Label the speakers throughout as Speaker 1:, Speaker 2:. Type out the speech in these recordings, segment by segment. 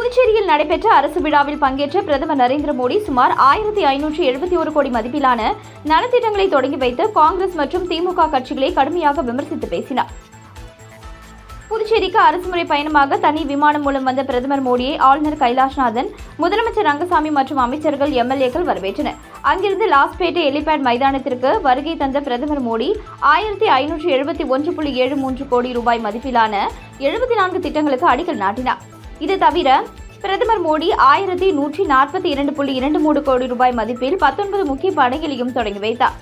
Speaker 1: புதுச்சேரியில் நடைபெற்ற அரசு விழாவில் பங்கேற்ற பிரதமர் நரேந்திர மோடி சுமார் 1571 கோடி மதிப்பிலான நலத்திட்டங்களை தொடங்கி வைத்து காங்கிரஸ் மற்றும் திமுக கட்சிகளை கடுமையாக விமர்சித்து பேசினார். புதுச்சேரிக்கு அரசுமுறை பயணமாக தனி விமானம் மூலம் வந்த பிரதமர் மோடியை ஆளுநர் கைலாஷ்நாதன், முதலமைச்சர் ரங்கசாமி மற்றும் அமைச்சர்கள், எம்எல்ஏக்கள் வரவேற்றனர். அங்கிருந்து லாஸ்பேட்டை ஹெலிபேட் மைதானத்திற்கு வருகை தந்த பிரதமர் மோடி 1571.73 கோடி ரூபாய் மதிப்பிலான 74 திட்டங்களுக்கு அடிக்கல் நாட்டினார். இது தவிர பிரதமர் மோடி 1142.23 கோடி ரூபாய் மதிப்பில் 19 முக்கிய பணிகளையும் தொடங்கி வைத்தார்.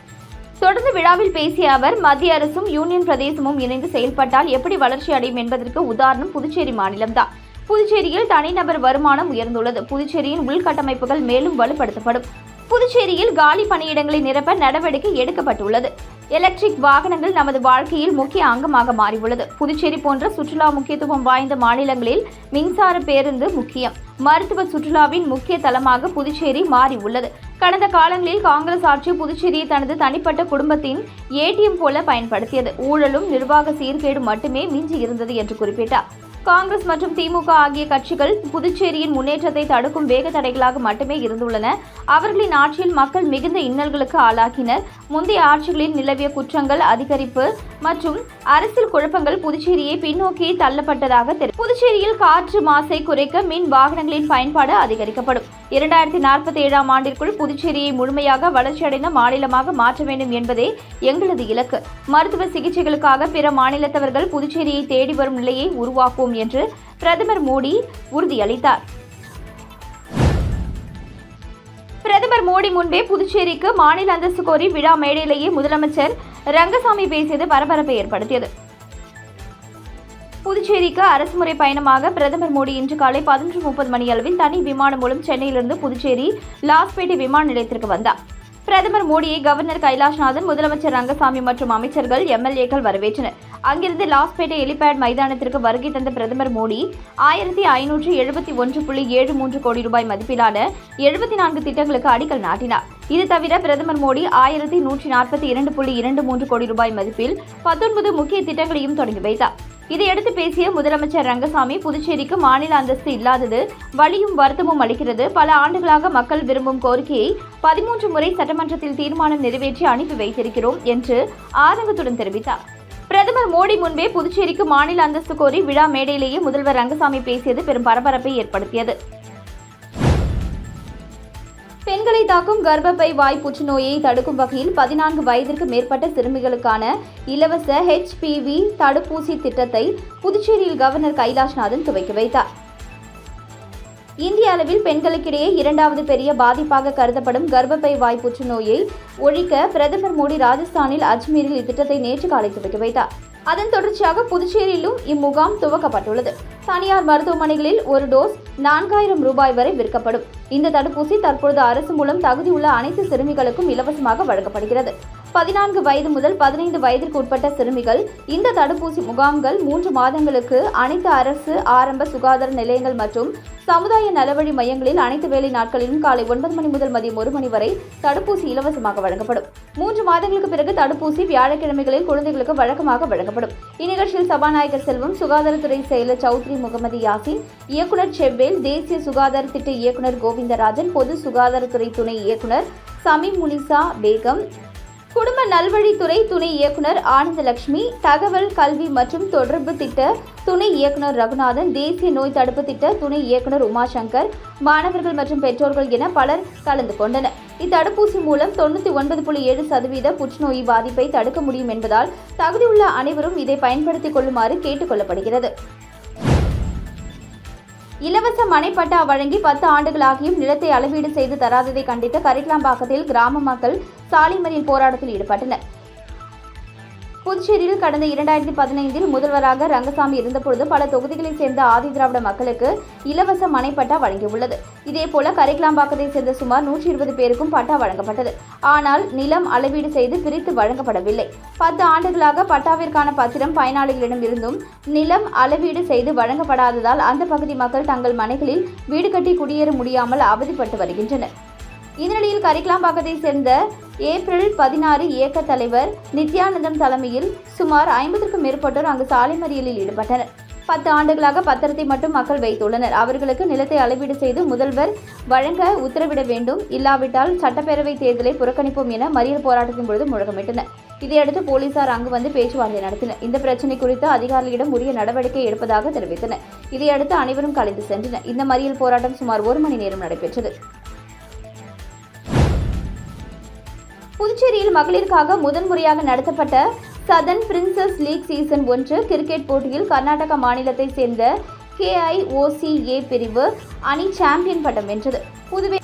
Speaker 1: தொடர்ந்து விழாவில் பேசிய அவர், மத்திய அரசும் யூனியன் பிரதேசமும் இணைந்து செயல்பட்டால் எப்படி வளர்ச்சி அடையும் என்பதற்கு உதாரணம் புதுச்சேரி மாநிலம்தான். புதுச்சேரியில் தனிநபர் வருமானம் உயர்ந்துள்ளது. புதுச்சேரியின் உள்கட்டமைப்புகள் மேலும் வலுப்படுத்தப்படும். புதுச்சேரியில் காலி பணியிடங்களை நிரப்ப நடவடிக்கை எடுக்கப்பட்டுள்ளது. எலக்ட்ரிக் வாகனங்கள் நமது வாழ்க்கையில் முக்கிய அங்கமாக மாறியுள்ளது. புதுச்சேரி போன்ற சுற்றுலா முக்கியத்துவம் வாய்ந்த மாநிலங்களில் மின்சார பேருந்து முக்கியம். மருத்துவ சுற்றுலாவின் முக்கிய தளமாக புதுச்சேரி மாறியுள்ளது. கடந்த காலங்களில் காங்கிரஸ் ஆட்சி புதுச்சேரியை தனது தனிப்பட்ட குடும்பத்தின் ஏடிஎம் போல பயன்படுத்தியது. ஊழலும் நிர்வாக சீர்கேடு மட்டுமே மிஞ்சி இருந்தது என்று குறிப்பிட்டார். காங்கிரஸ் மற்றும் திமுக ஆகிய கட்சிகள் புதுச்சேரியின் முன்னேற்றத்தை தடுக்கும் வேக தடைகளாக மட்டுமே இருந்துள்ளன. அவர்களின் ஆட்சியில் மக்கள் மிகுந்த இன்னல்களுக்கு ஆளாக்கினர். முந்தைய ஆட்சிகளில் நிலவிய குற்றங்கள் அதிகரிப்பு மற்றும் அரசியல் குழப்பங்கள் புதுச்சேரியை பின்னோக்கி தள்ளப்பட்டதாக தெரிவித்தார். புதுச்சேரியில் காற்று மாசை குறைக்க மின் வாகனங்களின் பயன்பாடு அதிகரிக்கப்படும். 2047 ஆண்டிற்குள் புதுச்சேரியை முழுமையாக வளர்ச்சியடைந்த மாநிலமாக மாற்ற வேண்டும் என்பதே எங்களது இலக்கு. மருத்துவ சிகிச்சைகளுக்காக பிற மாநிலத்தவர்கள் புதுச்சேரியை தேடி வரும் நிலையை உருவாக்குவோம் என்று பிரதமர் மோடி உறுதியளித்தார். பிரதமர் மோடி முன்பே புதுச்சேரிக்கு மாநில அந்தஸ்து கோரி விழா மேடையிலேயே முதலமைச்சர் ரங்கசாமி பேசியது பரபரப்பை ஏற்படுத்தியது. புதுச்சேரிக்கு அரசுமுறை பயணமாக பிரதமர் மோடி இன்று காலை 11:30 மணியளவில் தனி விமானம் மூலம் சென்னையிலிருந்து புதுச்சேரி லாஸ்பேட்டை விமான நிலையத்திற்கு வந்தார். பிரதமர் மோடியை கவர்னர் கைலாஷ்நாதன், முதலமைச்சர் ரங்கசாமி மற்றும் அமைச்சர்கள், எம்எல்ஏக்கள் வரவேற்றனர். அங்கிருந்து லாஸ்பேட்டை ஹெலிபேட் மைதானத்திற்கு வருகை தந்த பிரதமர் மோடி 1571.73 கோடி ரூபாய் மதிப்பிலான 74 திட்டங்களுக்கு அடிக்கல் நாட்டினார். இது தவிர பிரதமர் மோடி 1142.23 கோடி ரூபாய் மதிப்பில் 19 முக்கிய திட்டங்களையும் தொடங்கி வைத்தார். இதையடுத்து பேசிய முதலமைச்சர் ரங்கசாமி, புதுச்சேரிக்கு மாநில அந்தஸ்து இல்லாதது வலியும் வருத்தமும் அளிக்கிறது. பல ஆண்டுகளாக மக்கள் விரும்பும் கோரிக்கையை 13 முறை சட்டமன்றத்தில் தீர்மானம் நிறைவேற்றி அனுப்பி வைத்திருக்கிறோம் என்று ஆதங்கத்துடன் தெரிவித்தார். பிரதமர் மோடி முன்பே புதுச்சேரிக்கு மாநில அந்தஸ்து கோரி விழா மேடையிலேயே முதல்வர் ரங்கசாமி பேசியது பெரும் பரபரப்பை ஏற்படுத்தியது. பெண்களை தாக்கும் கர்ப்பப்பை வாய் புற்றுநோயை தடுக்கும் வகையில் 14 வயதிற்கு மேற்பட்ட சிறுமிகளுக்கான இலவச HPV தடுப்பூசி திட்டத்தை புதுச்சேரியில் கவர்னர் கைலாஷ்நாதன் துவக்கி வைத்தார். இந்திய அளவில் பெண்களுக்கிடையே 2வது பெரிய பாதிப்பாக கருதப்படும் கர்ப்பப்பை வாய் புற்றுநோயை ஒழிக்க பிரதமர் மோடி ராஜஸ்தானில் அஜ்மீரில் இத்திட்டத்தை நேற்று காலை துவக்கி வைத்தார். அதன் தொடர்ச்சியாக புதுச்சேரியிலும் இம்முகாம் துவக்கப்பட்டுள்ளது. தனியார் மருத்துவமனைகளில் ஒரு டோஸ் 4000 ரூபாய் வரை விற்கப்படும். இந்த தடுப்பூசி தற்பொழுது அரசு மூலம் தகுதியுள்ள அனைத்து சிறுமிகளுக்கும் இலவசமாக வழங்கப்படுகிறது. 14 வயது முதல் 15 வயதிற்கு உட்பட்ட சிறுமிகள் இந்த தடுப்பூசி முகாம்கள் 3 மாதங்களுக்கு அனைத்து அரசு ஆரம்ப சுகாதார நிலையங்கள் மற்றும் சமுதாய நலவழி மையங்களில் அனைத்து வேலை நாட்களிலும் காலை 9 மணி முதல் மதியம் 1 மணி வரை தடுப்பூசி இலவசமாக வழங்கப்படும். 3 மாதங்களுக்கு பிறகு தடுப்பூசி வியாழக்கிழமைகளில் குழந்தைகளுக்கு வழக்கமாக வழங்கப்படும். இந்நிகழ்ச்சியில் சபாநாயகர் செல்வம், சுகாதாரத்துறை செயலர் சௌத்ரி முகமது யாசின், இயக்குநர் செவ்வேல், தேசிய சுகாதார திட்ட இயக்குநர் கோவிந்தராஜன், பொது சுகாதாரத்துறை துணை இயக்குநர் சமீம் முனிசா பேகம், குடும்ப நல்வழித்துறை துணை இயக்குநர் ஆனந்தலட்சுமி, தகவல் கல்வி மற்றும் தொடர்பு திட்ட துணை இயக்குநர் ரகுநாதன், தேசிய நோய் தடுப்பு திட்ட துணை இயக்குநர் உமாசங்கர், மாணவர்கள் மற்றும் பெற்றோர்கள் என பலர் கலந்து கொண்டனர். இத்தடுப்பூசி மூலம் 99.7% புற்றுநோய் பாதிப்பை தடுக்க முடியும் என்பதால் தகுதியுள்ள அனைவரும் இதை பயன்படுத்திக் கொள்ளுமாறு கேட்டுக் கொள்ளப்படுகிறது. இலவச மனைப்பட்டா வழங்கி 10 ஆண்டுகளாகியும் நிலத்தை அளவீடு செய்து தராததை கண்டித்து கரிக்கலாம்பாக்கத்தில் கிராம மக்கள் சாலை மறியல் போராட்டத்தில் ஈடுபட்டனர். புதுச்சேரியில் கடந்த 2015 முதல்வராக ரங்கசாமி இருந்தபொழுது பல தொகுதிகளைச் சேர்ந்த ஆதி திராவிட மக்களுக்கு இலவச மனைப்பட்டா வழங்கியுள்ளது. இதேபோல கரிக்கலாம்பாக்கத்தை சேர்ந்த சுமார் 120 பேருக்கும் பட்டா வழங்கப்பட்டது. ஆனால் நிலம் அளவீடு செய்து பிரித்து வழங்கப்படவில்லை. 10 ஆண்டுகளாக பட்டாவிற்கான பத்திரம் பயனாளிகளிடம் இருந்தும் நிலம் அளவீடு செய்து வழங்கப்படாததால் அந்த பகுதி மக்கள் தங்கள் மனைகளில் வீடு கட்டி குடியேற முடியாமல் அவதிப்பட்டு வருகின்றனர். இந்நிலையில் கரிக்கலாம்பாக்கத்தை சேர்ந்த ஏப்ரல் 16 இயக்க தலைவர் நித்யானந்தம் தலைமையில் சுமார் 50க்கும் மேற்பட்டோர் அங்கு சாலை மறியலில் ஈடுபட்டனர். 10 ஆண்டுகளாக பத்திரத்தை மட்டும் மக்கள் வைத்துள்ளனர். அவர்களுக்கு நிலத்தை அளவீடு செய்து முதல்வர் வழங்க உத்தரவிட வேண்டும், இல்லாவிட்டால் சட்டப்பேரவை தேர்தலை புறக்கணிப்போம் என மறியல் போராட்டத்தின் பொழுது முழக்கமிட்டனர். இதையடுத்து போலீசார் அங்கு வந்து பேச்சுவார்த்தை நடத்தினர். இந்த பிரச்சினை குறித்து அதிகாரிகளிடம் உரிய நடவடிக்கை எடுப்பதாக தெரிவித்தனர். இதையடுத்து அனைவரும் கலைந்து சென்றனர். இந்த மறியல் போராட்டம் சுமார் 1 மணி நேரம் நடைபெற்றது. புதுச்சேரியில் மகளிருக்காக முதன்முறையாக நடத்தப்பட்ட southern princess league season 1 cricket போட்டியில் கர்நாடக மாநிலத்தை சேர்ந்த KIOCA பிரிவு அணி சாம்பியன் பட்டம் வென்றது. புதுவை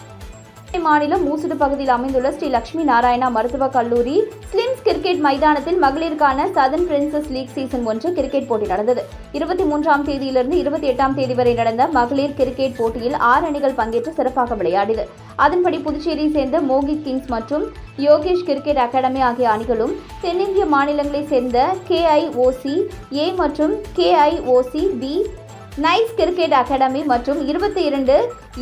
Speaker 1: மாநிலம் மூசுடு பகுதியில் அமைந்துள்ள ஸ்ரீ லட்சுமி நாராயணா மருத்துவக் கல்லூரி ஸ்லிம்ஸ் கிரிக்கெட் மைதானத்தில் மகளிருக்கான southern princess league season 1 cricket போட்டி நடந்தது. 23ஆம் தேதியிலிருந்து 28ஆம் தேதி வரை நடந்த மகளிர் கிரிக்கெட் போட்டியில் 6 அணிகள் பங்கேற்று சிறப்பாக விளையாடியது. அதன்படி புதுச்சேரியை சேர்ந்த மோகித் கிங்ஸ் மற்றும் யோகேஷ் கிரிக்கெட் அகாடமி ஆகிய அணிகளும், தென்னிந்திய மாநிலங்களைச் சேர்ந்த KIOCA மற்றும் KIOCB நைட்ஸ் கிரிக்கெட் அகாடமி மற்றும் 22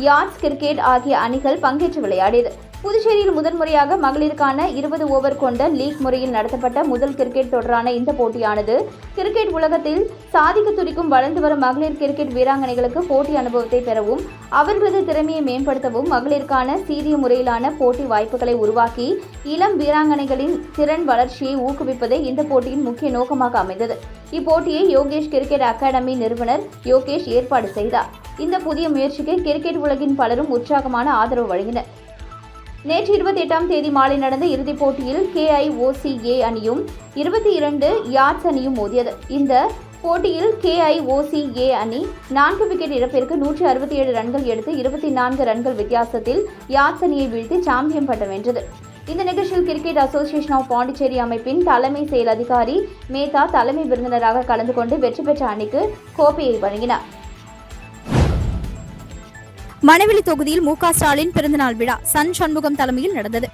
Speaker 1: யார்ட்ஸ் கிரிக்கெட் ஆகிய அணிகள் பங்கேற்று விளையாடியது. புதுச்சேரியில் முதன்முறையாக மகளிருக்கான 20 ஓவர் கொண்ட லீக் முறையில் நடத்தப்பட்ட முதல் கிரிக்கெட் தொடரான இந்த போட்டியானது கிரிக்கெட் உலகத்தில் சாதிக்க துடிக்கும் வளர்ந்து வரும் மகளிர் கிரிக்கெட் வீராங்கனைகளுக்கு போட்டி அனுபவத்தை பெறவும், அவர்களது திறமையை மேம்படுத்தவும், மகளிருக்கான சீரிய முறையிலான போட்டி வாய்ப்புகளை உருவாக்கி இளம் வீராங்கனைகளின் திறன் வளர்ச்சியை ஊக்குவிப்பதே இந்த போட்டியின் முக்கிய நோக்கமாக அமைந்தது. இப்போட்டியை யோகேஷ் கிரிக்கெட் அகாடமி நிறுவனர் யோகேஷ் ஏற்பாடு செய்தார். இந்த புதிய முயற்சிக்கு கிரிக்கெட் உலகின் பலரும் உற்சாகமான ஆதரவு வழங்கினர். நேற்று 28ஆம் தேதி மாலை நடந்த இறுதிப் போட்டியில் KIOCA அணியும் 22 யார்ட்ஸ் அணியும் மோதியது. இந்த போட்டியில் KIOCA அணி 4 விக்கெட் இழப்பிற்கு 167 ரன்கள் எடுத்து 24 ரன்கள் வித்தியாசத்தில் யார்ட்ஸ் அணியை வீழ்த்தி சாம்பியன் பட்டம் வென்றது. இந்த நிகழ்ச்சியில் கிரிக்கெட் அசோசியேஷன் ஆஃப் பாண்டிச்சேரி அமைப்பின் தலைமை செயல் அதிகாரி மேத்தா தலைமை விருந்தினராக கலந்து கொண்டு வெற்றி பெற்ற அணிக்கு கோப்பையை வழங்கினார்.
Speaker 2: மணவெளி தொகுதியில் மு.க. ஸ்டாலின் பிறந்தநாள் விழா சன் சண்முகம் தலைமையில் நடந்தது.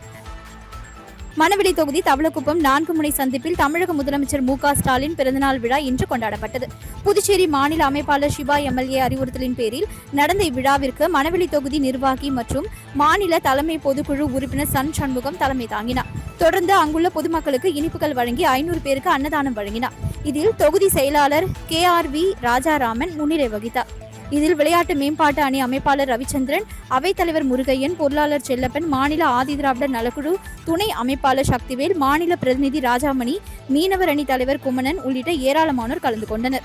Speaker 2: மணவெளி தொகுதி தவளக்குப்பம் 4 முனை சந்திப்பில் தமிழக முதலமைச்சர் மு.க. ஸ்டாலின் பிறந்தநாள் விழா இன்று கொண்டாடப்பட்டது. புதுச்சேரி மாநில அமைப்பாளர் சிவா MLA அறிவுறுத்தலின் பேரில் நடந்த இவ்விழாவிற்கு மணவெளி தொகுதி நிர்வாகி மற்றும் மாநில தலைமை பொதுக்குழு உறுப்பினர் சன் சண்முகம் தலைமை தாங்கினார். தொடர்ந்து அங்குள்ள பொதுமக்களுக்கு இனிப்புகள் வழங்கி 500 பேருக்கு அன்னதானம் வழங்கினார். இதில் தொகுதி செயலாளர் KRV ராஜாராமன் முன்னிலை வகித்தார். இதில் விளையாட்டு மேம்பாட்டு அணி அமைப்பாளர் ரவிச்சந்திரன், அவைத்தலைவர் முருகையன், பொருளாளர் செல்லப்பன், மாநில ஆதிதிராவிடர் நலக்குழு துணை அமைப்பாளர் சக்திவேல், மாநில பிரதிநிதி ராஜாமணி, மீனவர் அணி தலைவர் குமணன் உள்ளிட்ட ஏராளமானோர் கலந்து கொண்டனர்.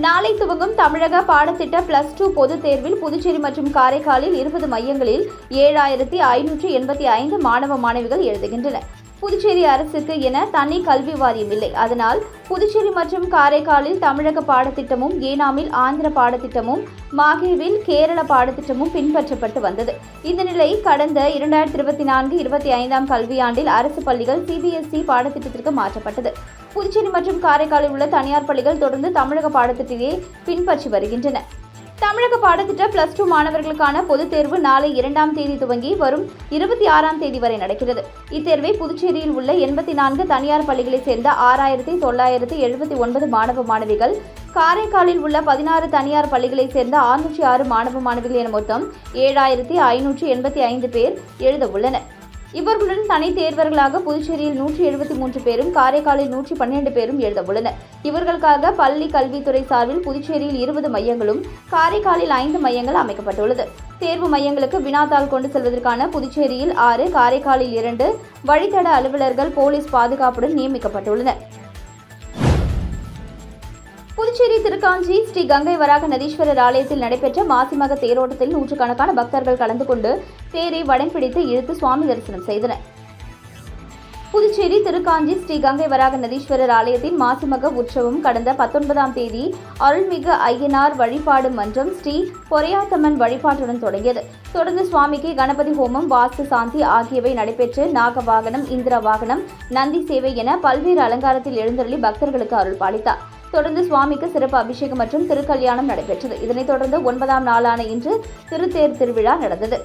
Speaker 1: நாளை துவங்கும் தமிழக பாடத்திட்ட +2 பொதுத் தேர்வில் புதுச்சேரி மற்றும் காரைக்காலில் 20 மையங்களில் 7585 மாணவ மாணவிகள் எழுதுகின்றனர். புதுச்சேரி அரசுக்கு என தனி கல்வி வாரியம் இல்லை. அதனால் புதுச்சேரி மற்றும் காரைக்காலில் தமிழக பாடத்திட்டமும், ஏனாமில் ஆந்திர பாடத்திட்டமும், மாஹேவில் கேரள பாடத்திட்டமும் பின்பற்றப்பட்டு வந்தது. இந்த நிலை கடந்த 2024-25ஆம் கல்வியாண்டில் அரசு பள்ளிகள் CBSE பாடத்திட்டத்திற்கு மாற்றப்பட்டது. புதுச்சேரி மற்றும் காரைக்காலில் உள்ள தனியார் பள்ளிகள் தொடர்ந்து தமிழக பாடத்திட்டத்தை பின்பற்றி வருகின்றன. தமிழக பாடத்திட்ட +2 மாணவர்களுக்கான பொதுத் தேர்வு நாளை 2ஆம் தேதி துவங்கி வரும் 26ஆம் தேதி வரை நடக்கிறது. இத்தேர்வை புதுச்சேரியில் உள்ள 84 தனியார் பள்ளிகளைச் சேர்ந்த 6979 மாணவ மாணவிகள், காரைக்காலில் உள்ள 16 தனியார் பள்ளிகளைச் சேர்ந்த 606 மாணவ மாணவிகள் என மொத்தம் 7585 பேர் எழுத உள்ளனர். இவர்களுடன் தனி தேர்வர்களாக புதுச்சேரியில் 173 பேரும், காரைக்காலில் 112 பேரும் எழுத உள்ளனர். இவர்களுக்காக பள்ளி கல்வித்துறை சார்பில் புதுச்சேரியில் 20 மையங்களும், காரைக்காலில் 5 மையங்கள் அமைக்கப்பட்டுள்ளது. தேர்வு மையங்களுக்கு வினாத்தாள் கொண்டு செல்வதற்கான புதுச்சேரியில் 6, காரைக்காலில் 2 வழித்தட அலுவலர்கள் போலீஸ் பாதுகாப்புடன் நியமிக்கப்பட்டுள்ளனர். புதுச்சேரி திருக்காஞ்சி ஸ்ரீ கங்கை வராக நதீஸ்வரர் ஆலயத்தில் நடைபெற்ற மாசிமக தேரோட்டத்தில் நூற்றுக்கணக்கான பக்தர்கள் கலந்து கொண்டு தேரை வடம் பிடித்து இழுத்து சுவாமி தரிசனம் செய்தனர். புதுச்சேரி திருக்காஞ்சி ஸ்ரீ கங்கை வராக நதீஸ்வரர் ஆலயத்தின் மாசிமக உற்சவம் கடந்த 19ஆம் தேதி அருள்மிகு ஐயனார் வழிபாடு மன்றம் ஸ்ரீ பொறையாத்தம்மன் வழிபாட்டுடன் தொடங்கியது. தொடர்ந்து சுவாமிக்கு கணபதி ஹோமம், வாஸ்து சாந்தி ஆகியவை நடைபெற்று நாக வாகனம், இந்திர வாகனம், நந்தி சேவை என பல்வேறு அலங்காரத்தில் எழுந்தருளி பக்தர்களுக்கு அருள் பாலித்தார். தொடர்ந்து சுவாமிக்கு சிறப்பு அபிஷேகம் மற்றும் திருக்கல்யாணம் நடைபெற்றது. இதனைத் தொடர்ந்து 9ஆம் நாளான இன்று திருத்தேர் திருவிழா நடந்தது.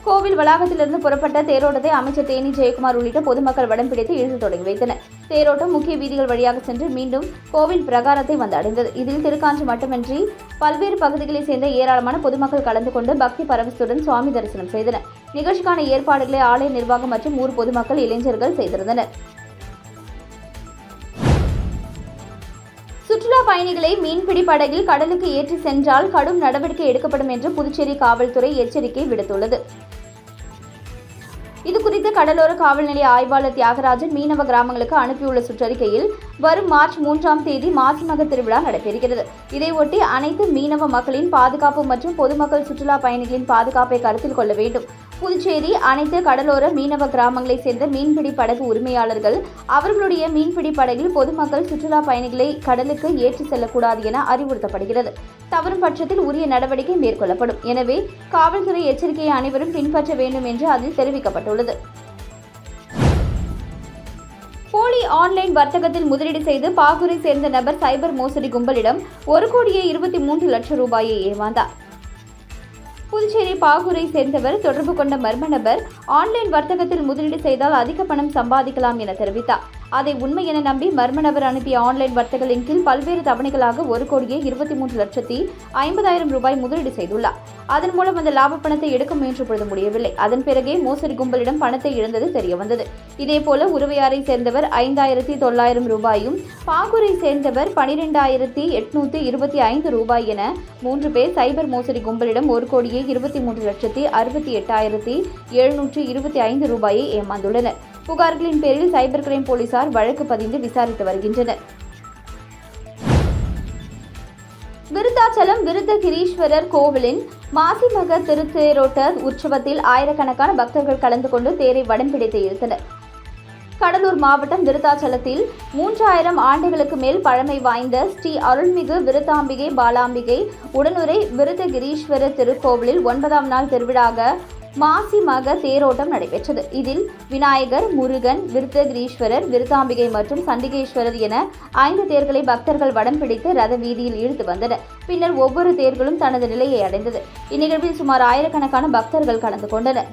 Speaker 1: கோவில் வளாகத்திலிருந்து புறப்பட்ட தேரோட்டத்தை அமைச்சர் தேனி ஜெயக்குமார் உள்ளிட்ட பொதுமக்கள் வடம் பிடித்து இழுத்து தொடங்கி வைத்தனர். தேரோட்டம் முக்கிய வீதிகள் வழியாக சென்று மீண்டும் கோவில் பிரகாரத்தை வந்தடைந்தது. இதில் திருக்காஞ்சி மட்டுமின்றி பல்வேறு பகுதிகளைச் சேர்ந்த ஏராளமான பொதுமக்கள் கலந்து கொண்டு பக்தி பரவசத்துடன் சுவாமி தரிசனம் செய்தனர். நிகழ்ச்சிக்கான ஏற்பாடுகளை ஆலய நிர்வாகம் மற்றும் ஊர் பொதுமக்கள், இளைஞர்கள் செய்திருந்தனர். சுற்றுலா பயணிகளை மீன்பிடி படகில் கடலுக்கு ஏற்றி சென்றால் கடும் நடவடிக்கை எடுக்கப்படும் என்று புதுச்சேரி காவல்துறை எச்சரிக்கை விடுத்துள்ளது. இதுகுறித்து கடலோர காவல் நிலைய ஆய்வாளர் தியாகராஜன் மீனவ கிராமங்களுக்கு அனுப்பியுள்ள சுற்றறிக்கையில், வரும் மார்ச் 3ஆம் தேதி மாசிமக திருவிழா நடைபெறுகிறது. இதையொட்டி அனைத்து மீனவ மக்களின் பாதுகாப்பு மற்றும் பொதுமக்கள் சுற்றுலா பயணிகளின் பாதுகாப்பை கருத்தில் கொள்ள வேண்டும். புதுச்சேரி அனைத்து கடலோர மீனவ கிராமங்களைச் சேர்ந்த மீன்பிடி படகு உரிமையாளர்கள் அவர்களுடைய மீன்பிடி படகில் பொதுமக்கள் சுற்றுலா பயணிகளை கடலுக்கு ஏற்றி செல்லக்கூடாது என அறிவுறுத்தப்படுகிறது. தவறும் பட்சத்தில் உரிய நடவடிக்கை மேற்கொள்ளப்படும். எனவே காவல்துறை எச்சரிக்கையை அனைவரும் பின்பற்ற வேண்டும் என்று அதில் தெரிவிக்கப்பட்டுள்ளது. போலி ஆன்லைன் வர்த்தகத்தில் முதலீடு செய்து பாகூரை சேர்ந்த நபர் சைபர் மோசடி கும்பலிடம் 1,23,00,000 ரூபாயை ஏமாந்தார். புதுச்சேரி பாகூரை சேர்ந்தவர் தொடர்பு கொண்ட மர்ம நபர் ஆன்லைன் வர்த்தகத்தில் முதலீடு செய்தால் அதிக பணம் சம்பாதிக்கலாம் என தெரிவித்தார். அதை உண்மை என நம்பி மர்ம நபர் அனுப்பிய ஆன்லைன் வர்த்தக லிங்கில் பல்வேறு தவணைகளாக 1,23,50,000 ரூபாய் முதலீடு செய்துள்ளார். அதன் மூலம் அந்த லாப பணத்தை எடுக்க முயன்ற பொழுது முடியவில்லை. அதன் பிறகே மோசடி கும்பலிடம் பணத்தை இழந்தது தெரியவந்தது. இதேபோல உருவையாரை சேர்ந்தவர் 5,900 ரூபாயும், பாகூரை சேர்ந்தவர் 12,825 ரூபாய் என 3 பேர் சைபர் மோசடி கும்பலிடம் 1,23,68,725 ரூபாயை ஏமாந்துள்ளனர். புகார்களின் பேரில் சைபர் கிரைம் போலீசார் வழக்கு பதிந்து விசாரித்து வருகின்றனர். விருத்தாச்சலம் விருத்தகிரீஸ்வரர் கோவிலின் மாசிமக திருத்தேரோட்ட உற்சவத்தில் ஆயிரக்கணக்கான பக்தர்கள் கலந்து கொண்டு தேரை வடம் பிடித்து இழுத்தனர். கடலூர் மாவட்டம் விருத்தாச்சலத்தில் 3000 ஆண்டுகளுக்கு மேல் பழமை வாய்ந்த ஸ்ரீ அருள்மிகு விருத்தாம்பிகை பாலாம்பிகை உடனுரை விருத்தகிரீஸ்வரர் திருக்கோவிலில் 9ஆம் நாள் திருவிழாக மாசிமக தேரோட்டம் நடைபெற்றது. இதில் விநாயகர், முருகன், விருத்தகிரீஸ்வரர், விருத்தாம்பிகை மற்றும் சண்டிகேஸ்வரர் என 5 தேர்களை பக்தர்கள் வடம் பிடித்து ரத வீதியில் இழுத்து வந்தனர். பின்னர் ஒவ்வொரு தேர்களும் தனது நிலையை அடைந்தது. இந்நிகழ்வில் சுமார் ஆயிரக்கணக்கான பக்தர்கள் கலந்து கொண்டனர்.